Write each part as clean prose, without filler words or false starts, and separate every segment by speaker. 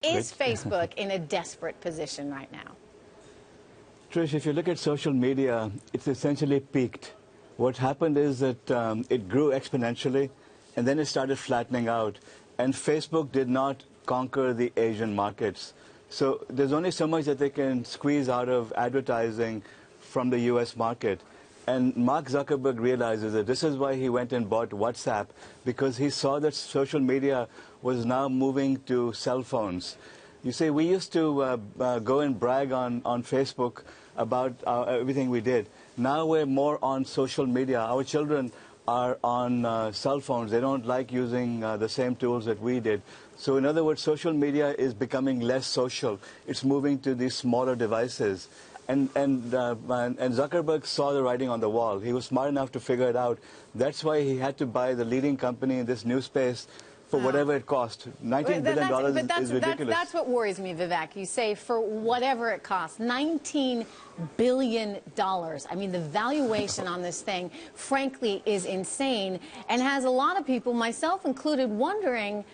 Speaker 1: Is Facebook in a desperate position right now?
Speaker 2: Trish, if you look at social media, it's essentially peaked. What happened is that it grew exponentially, and then it started flattening out. And Facebook did not conquer the Asian markets. So there's only so much that they can squeeze out of advertising from the US market. And Mark Zuckerberg realizes that this is why he went and bought WhatsApp, because he saw that social media was now moving to cell phones. You see, we used to go and brag on Facebook about everything we did. Now we're more on social media. Our children are on cell phones. They don't like using the same tools that we did. So in other words, social media is becoming less social. It's moving to these smaller devices. And Zuckerberg saw the writing on the wall. He was smart enough to figure it out. That's why he had to buy the leading company in this new space for whatever it cost. $19 billion is ridiculous.
Speaker 1: That's what worries me, Vivek. You say for whatever it costs, $19 billion. I mean, the valuation on this thing, frankly, is insane and has a lot of people, myself included, wondering,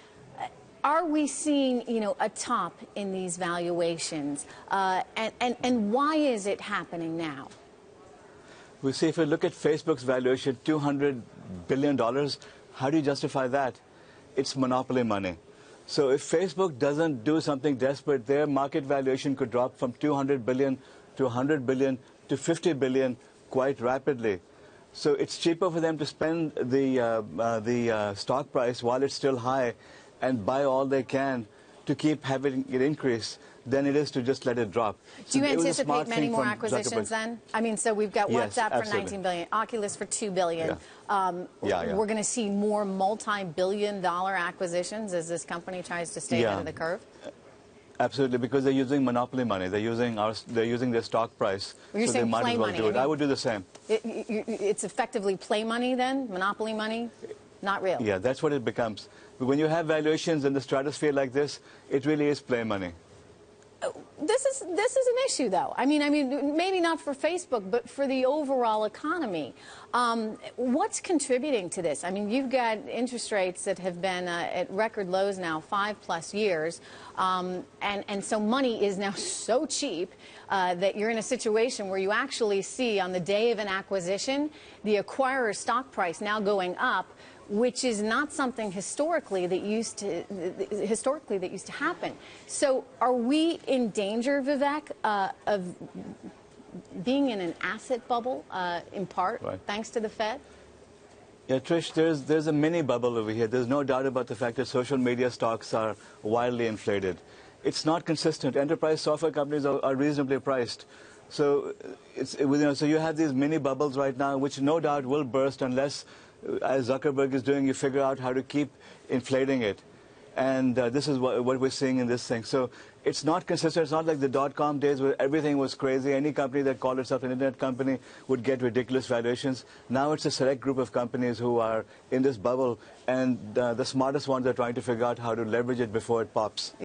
Speaker 1: are we seeing, a top in these valuations? And why is it happening now?
Speaker 2: We see, if you look at Facebook's valuation, $200 billion, how do you justify that? It's monopoly money. So if Facebook doesn't do something desperate, their market valuation could drop from $200 billion to $100 billion to $50 billion quite rapidly. So it's cheaper for them to spend the stock price while it's still high and buy all they can to keep having it increase than it is to just let it drop.
Speaker 1: Do you anticipate many more acquisitions then? I mean, so we've got WhatsApp for $19 billion, Oculus for $2 billion.
Speaker 2: Yeah.
Speaker 1: We're going to see more multi-billion-dollar acquisitions as this company tries to stay ahead of the curve?
Speaker 2: Absolutely, because they're using monopoly money. They're using their stock price.
Speaker 1: Well, you're
Speaker 2: so
Speaker 1: saying
Speaker 2: they might
Speaker 1: play
Speaker 2: as well
Speaker 1: money.
Speaker 2: do it. I would do the same.
Speaker 1: It's effectively play money then? Monopoly money? Not real?
Speaker 2: Yeah, that's what it becomes. But when you have valuations in the stratosphere like this, it really is play money.
Speaker 1: This is an issue, though. I mean, maybe not for Facebook, but for the overall economy. What's contributing to this? I mean, you've got interest rates that have been at record lows now, 5+ years, and so money is now so cheap that you're in a situation where you actually see on the day of an acquisition the acquirer's stock price now going up, which is not something historically that used to happen. So are we in danger, Vivek, of being in an asset bubble, in part, thanks to the Fed?
Speaker 2: Yeah, Trish, there's a mini bubble over here. There's no doubt about the fact that social media stocks are wildly inflated. It's not consistent. Enterprise software companies are reasonably priced. So so you have these mini bubbles right now, which no doubt will burst unless, as Zuckerberg is doing, you figure out how to keep inflating it. And this is what we're seeing in this thing. So it's not consistent. It's not like the dot-com days where everything was crazy. Any company that called itself an internet company would get ridiculous valuations. Now it's a select group of companies who are in this bubble, and the smartest ones are trying to figure out how to leverage it before it pops.